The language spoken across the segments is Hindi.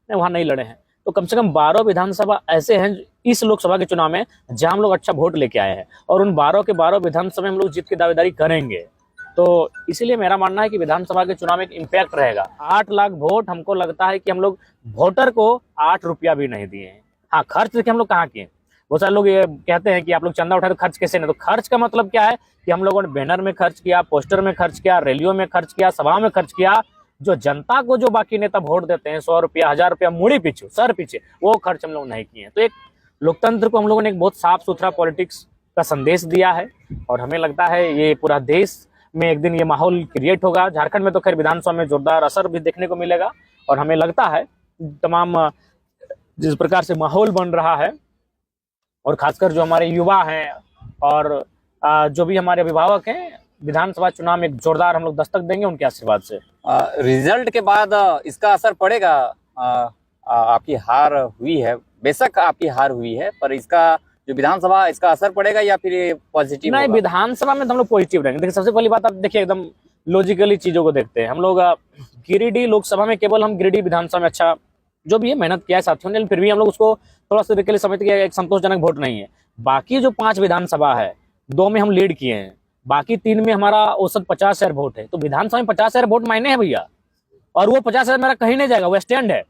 वहां नहीं लड़े हैं। तो कम से कम 12 विधानसभा ऐसे हैं इस लोकसभा के चुनाव में जहां हम लोग अच्छा वोट लेके आए हैं, और उन 12 के 12 विधानसभा में हम लोग जीत की दावेदारी करेंगे। तो इसीलिए मेरा मानना है कि विधानसभा के चुनाव में एक इम्पैक्ट रहेगा। 8 लाख वोट, हमको लगता है कि हम लोग वोटर को 8 रुपया भी नहीं दिए हैं। हाँ, खर्च देखिए हम लोग कहाँ किए। बहुत सारे लोग ये कहते हैं कि आप लोग चंदा उठाए तो खर्च कैसे नहीं। तो खर्च का मतलब क्या है कि हम लोगों ने बैनर में खर्च किया, पोस्टर में खर्च किया, रैलियों में खर्च किया, सभा में खर्च किया। जो जनता को जो बाकी नेता वोट देते हैं 100 रुपया 1000 रुपया मुड़ी पीछे सर पीछे, वो खर्च हम लोग नहीं किए। तो एक लोकतंत्र को हम लोगों ने एक बहुत साफ सुथरा पॉलिटिक्स का संदेश दिया है, और हमें लगता है ये पूरा देश में एक दिन ये माहौल क्रिएट होगा। झारखंड में तो खैर विधानसभा में जोरदार असर भी देखने को मिलेगा, और हमें लगता है तमाम जिस प्रकार से माहौल बन रहा है, और खासकर जो हमारे युवा हैं और जो भी हमारे अभिभावक हैं, विधानसभा चुनाव में एक जोरदार हम लोग दस्तक देंगे उनके आशीर्वाद से। रिजल्ट के बाद इसका असर पड़ेगा। आपकी हार हुई है, बेशक आपकी हार हुई है, पर इसका जो विधानसभा इसका असर पड़ेगा या फिर ये पॉजिटिव? नहीं, विधानसभा में तो हम लोग पॉजिटिव रहेंगे। देखिए, सबसे पहली बात आप देखिए एकदम लॉजिकली चीजों को देखते हैं। हम लोग गिरिडीह लोकसभा में केवल हम गिरिडीह विधानसभा में अच्छा जो भी है मेहनत किया है साथियों ने, फिर भी हम लोग उसको थोड़ा सा के लिए समझते कि एक संतोषजनक वोट नहीं है। बाकी जो 5 विधानसभा है, 2 में हम लीड किए हैं, बाकी 3 में हमारा औसत 50,000 वोट है। तो विधानसभा में 50,000 वोट मायने हैं भैया, और वो 50,000 मेरा कहीं नहीं जाएगा, वो स्टैंड है।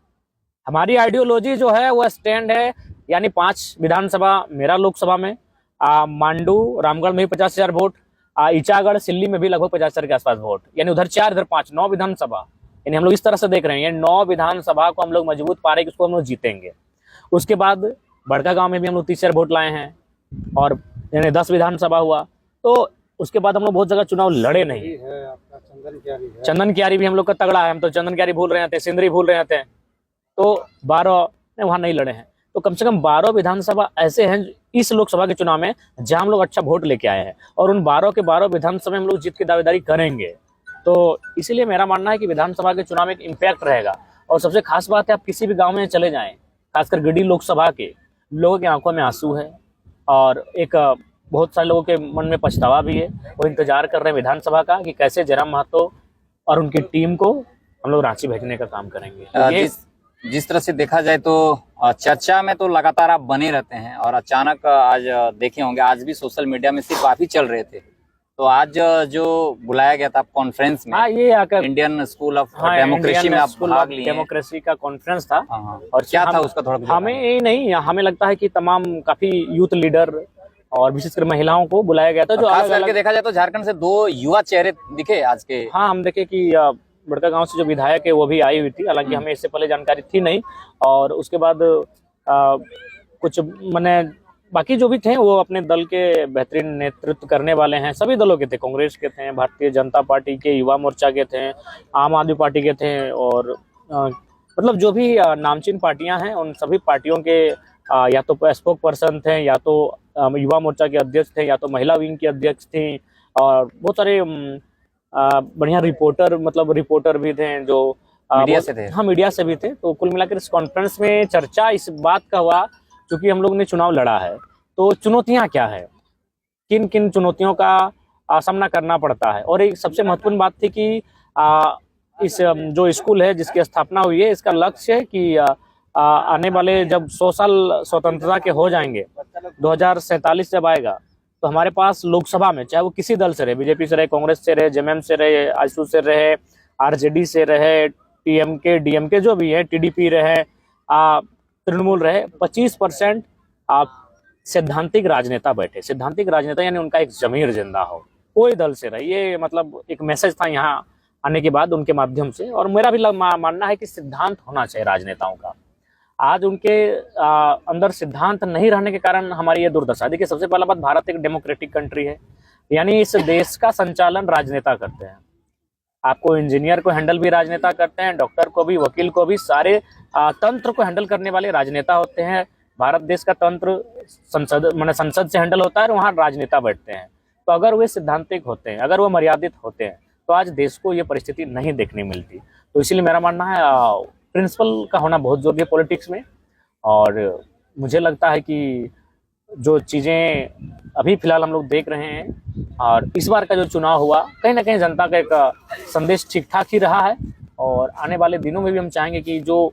हमारी आइडियोलॉजी जो है वो स्टैंड है, यानी 5 विधानसभा मेरा लोकसभा में, मांडू रामगढ़ में भी 50,000 वोट, ईचागढ़ सिल्ली में भी लगभग 50,000 के आसपास वोट, यानी उधर 4 इधर 5, 9 विधानसभा। यानी हम लोग इस तरह से देख रहे हैं, 9 विधानसभा को हम लोग मजबूत पा रहे हैं कि उसको हम लोग जीतेंगे। उसके बाद बड़का गांव में भी हम लोग 30,000 वोट लाए हैं, और यानी 10 विधानसभा हुआ। तो उसके बाद हम लोग बहुत जगह चुनाव लड़े नहीं। चंदन कियारी भी हम लोग का तगड़ा है, हम तो चंदन कियारी भूल रहे थे, सिंदरी भूल रहे थे। तो 12 वहां नहीं लड़े हैं। तो कम से कम 12 विधानसभा ऐसे हैं इस लोकसभा के चुनाव में जहां हम लोग अच्छा वोट लेके आए हैं, और उन 12 के 12 विधानसभा में हम लोग जीत की दावेदारी करेंगे। तो इसीलिए मेरा मानना है कि विधानसभा के चुनाव में एक इम्पैक्ट रहेगा। और सबसे खास बात है, आप किसी भी गांव में चले जाएं, खासकर गिरिडीह लोकसभा के लोगों की आंखों में आंसू है, और एक बहुत सारे लोगों के मन में पछतावा भी है। वो इंतजार कर रहे हैं विधानसभा का कि कैसे जयराम महतो और उनकी टीम को हम लोग रांची भेजने का काम करेंगे। तो जिस तरह से देखा जाए तो चर्चा में तो लगातार आप बने रहते हैं, और अचानक आज देखे होंगे, आज भी सोशल मीडिया में सिर्फ आप ही चल रहे थे। तो आज जो बुलाया गया था कॉन्फ्रेंस में, ये आकर इंडियन स्कूल ऑफ डेमोक्रेसी में आप भाग लिए, डेमोक्रेसी का कॉन्फ्रेंस था। और क्या था उसका थोड़ा हमें ये नहीं, हमें लगता है कि तमाम काफी यूथ लीडर और विशेषकर महिलाओं को बुलाया गया था। जो खास करके देखा जाए तो झारखंड से 2 युवा चेहरे दिखे आज के। हाँ, हम देखे कि बड़का गांव से जो विधायक है वो भी आई हुई थी, हालांकि हमें इससे पहले जानकारी थी नहीं। और उसके बाद कुछ मैंने बाकी जो भी थे वो अपने दल के बेहतरीन नेतृत्व करने वाले हैं, सभी दलों के थे, कांग्रेस के थे, भारतीय जनता पार्टी के, युवा मोर्चा के थे, आम आदमी पार्टी के थे, और मतलब जो भी नामचीन पार्टियां हैं उन सभी पार्टियों के या तो स्पोक पर्सन थे, या तो युवा मोर्चा के अध्यक्ष थे, या तो महिला विंग की अध्यक्ष थी, और बहुत सारे बढ़िया रिपोर्टर भी थे जो मीडिया से थे। हाँ, मीडिया से भी थे। तो कुल मिलाकर इस कॉन्फ्रेंस में चर्चा इस बात का हुआ, क्योंकि हम लोग ने चुनाव लड़ा है तो चुनौतियां क्या है, किन किन चुनौतियों का सामना करना पड़ता है। और एक सबसे महत्वपूर्ण बात थी कि इस जो स्कूल है जिसकी स्थापना हुई है, इसका लक्ष्य है कि आने वाले जब 100 साल स्वतंत्रता के हो जाएंगे, 2047 जब आएगा, तो हमारे पास लोकसभा में, चाहे वो किसी दल से रहे, बीजेपी से रहे, कांग्रेस से रहे, जेएमएम से रहे, आजसू से रहे, आरजेडी से रहे, टीएमके डीएमके जो भी है, टीडीपी रहे, तृणमूल रहे, 25% सैद्धांतिक राजनेता बैठे। सैद्धांतिक राजनेता यानी उनका एक जमीर जिंदा हो, कोई दल से रहे। ये मतलब एक मैसेज था यहाँ आने के बाद उनके माध्यम से। और मेरा भी मानना है कि सिद्धांत होना चाहिए राजनेताओं का। आज उनके अंदर सिद्धांत नहीं रहने के कारण हमारी ये दुर्दशा। देखिए, सबसे पहला बात, भारत एक डेमोक्रेटिक कंट्री है, यानी इस देश का संचालन राजनेता करते हैं। आपको इंजीनियर को हैंडल भी राजनेता करते हैं, डॉक्टर को भी, वकील को भी, सारे तंत्र को हैंडल करने वाले राजनेता होते हैं। भारत देश का तंत्र संसद से हैंडल होता है, और वहाँ राजनेता बैठते हैं। तो अगर वे सिद्धांतिक होते हैं, अगर वो मर्यादित होते हैं, तो आज देश को ये परिस्थिति नहीं देखने मिलती। तो इसीलिए मेरा मानना है प्रिंसिपल का होना बहुत जरूरी है पॉलिटिक्स में। और मुझे लगता है कि जो चीज़ें अभी फिलहाल हम लोग देख रहे हैं, और इस बार का जो चुनाव हुआ, कहीं ना कहीं जनता का एक संदेश ठीक ठाक ही रहा है। और आने वाले दिनों में भी हम चाहेंगे कि जो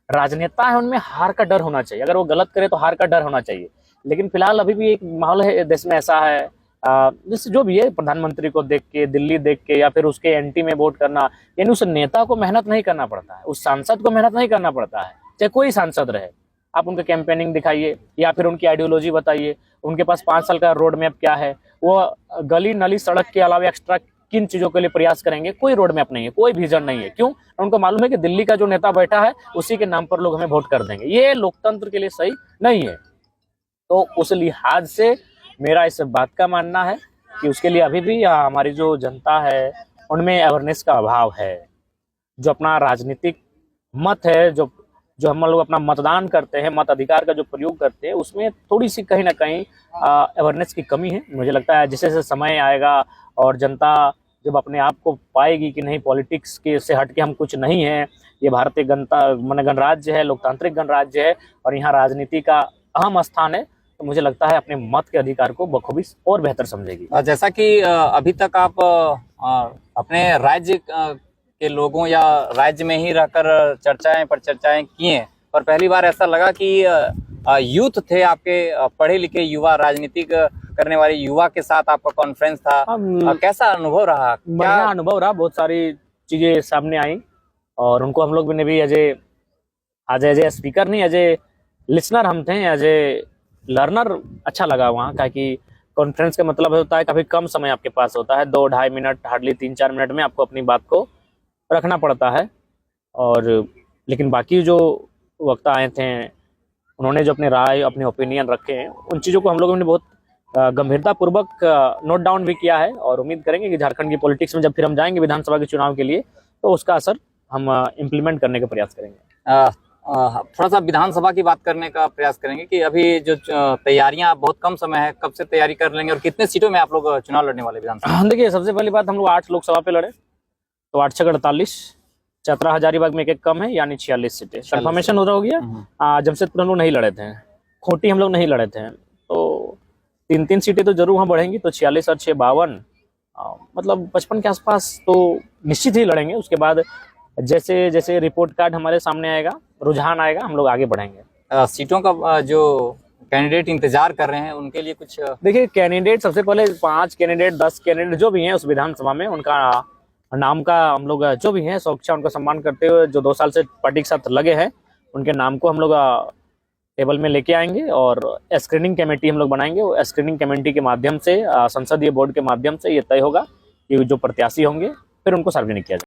राजनेता है उनमें हार का डर होना चाहिए, अगर वो गलत करे तो हार का डर होना चाहिए। लेकिन फिलहाल अभी भी एक माहौल है देश में ऐसा है, जैसे जो भी है प्रधानमंत्री को देख के, दिल्ली देख के, या फिर उसके एंटी में वोट करना, यानी उस नेता को मेहनत नहीं करना पड़ता है, उस सांसद को मेहनत नहीं करना पड़ता है, चाहे कोई सांसद रहे। आप उनका कैंपेनिंग दिखाइए या फिर उनकी आइडियोलॉजी बताइए, उनके पास 5 साल का रोड मैप क्या है, वो गली नली सड़क के अलावा एक्स्ट्रा किन चीजों के लिए प्रयास करेंगे, कोई रोड मैप नहीं है, कोई विजन नहीं है। क्यों? उनको मालूम है कि दिल्ली का जो नेता बैठा है उसी के नाम पर लोग हमें वोट कर देंगे। ये लोकतंत्र के लिए सही नहीं है। तो उस लिहाज से मेरा इस बात का मानना है कि उसके लिए अभी भी हमारी जो जनता है उनमें अवेयरनेस का अभाव है। जो अपना राजनीतिक मत है, जो जो हम लोग अपना मतदान करते हैं, मत अधिकार का जो प्रयोग करते हैं, उसमें थोड़ी सी कहीं ना कहीं अवेयरनेस की कमी है। मुझे लगता है जैसे जैसे समय आएगा और जनता जब अपने आप को पाएगी कि नहीं, पॉलिटिक्स के से हट के हम कुछ नहीं है, ये भारतीय गणराज्य है, लोकतांत्रिक गणराज्य है और यहाँ राजनीति का अहम स्थान है, तो मुझे लगता है अपने मत के अधिकार को बखूबी और बेहतर समझेगी। जैसा कि अभी तक आप अपने राज्य के लोगों या राज्य में ही रहकर चर्चाएं पर चर्चाएं किए, पर पहली बार ऐसा लगा कि यूथ थे आपके, पढ़े लिखे युवा, राजनीतिक करने वाले युवा के साथ आपका कॉन्फ्रेंस था। कैसा अनुभव रहा? बढ़िया अनुभव रहा, बहुत सारी चीजें सामने आई और उनको हम लोग ने भी एज ए स्पीकर नहीं, एज ए लिसनर हम थे, एज ए लर्नर अच्छा लगा वहाँ का। कि कॉन्फ्रेंस का मतलब होता है काफी कम समय आपके पास होता है, 2-2.5 मिनट, हार्डली 3-4 मिनट में आपको अपनी बात को रखना पड़ता है। और लेकिन बाकी जो वक्ता आए थे उन्होंने जो अपने राय, अपने ओपिनियन रखे हैं, उन चीज़ों को हम लोगों ने बहुत गंभीरतापूर्वक नोट डाउन भी किया है और उम्मीद करेंगे कि झारखंड की पॉलिटिक्स में जब फिर हम जाएंगे विधानसभा के चुनाव के लिए तो उसका असर हम इम्प्लीमेंट करने का प्रयास करेंगे। थोड़ा सा विधानसभा की बात करने का प्रयास करेंगे कि अभी जो तैयारियां, बहुत कम समय है, कब से तैयारी कर लेंगे और कितने सीटों में आप लोग चुनाव लड़ने वाले विधानसभा? देखिए, सबसे पहली बात, हम लोग 8 लोकसभा पे लड़े, तो 8 6 48, चतरा हजारीबाग में एक कम है, यानी 46 सीटें कंफर्मेशन हो रहा हो गया। जमशेदपुर हम लोग नहीं लड़े थे, खोटी हम लोग नहीं लड़े थे, तो 3-3 सीटें तो जरूर वहाँ बढ़ेंगी, तो 46 और 6 52, मतलब 55 के आसपास तो निश्चित ही लड़ेंगे। उसके बाद जैसे जैसे रिपोर्ट कार्ड हमारे सामने आएगा, रुझान आएगा, हम लोग आगे बढ़ेंगे। सीटों का जो कैंडिडेट इंतजार कर रहे हैं उनके लिए कुछ देखिए, कैंडिडेट सबसे पहले 5 कैंडिडेट 10 कैंडिडेट जो भी हैं उस विधानसभा में, उनका नाम का हम लोग जो भी हैं स्वच्छा उनका सम्मान करते हुए, जो 2 साल से पार्टी के साथ लगे हैं, उनके नाम को हम लोग टेबल में लेके आएंगे और स्क्रीनिंग कमेटी हम लोग बनाएंगे। स्क्रीनिंग कमेटी के माध्यम से, संसदीय बोर्ड के माध्यम से ये तय होगा कि जो प्रत्याशी होंगे फिर उनको सार्वजनिक किया जाए।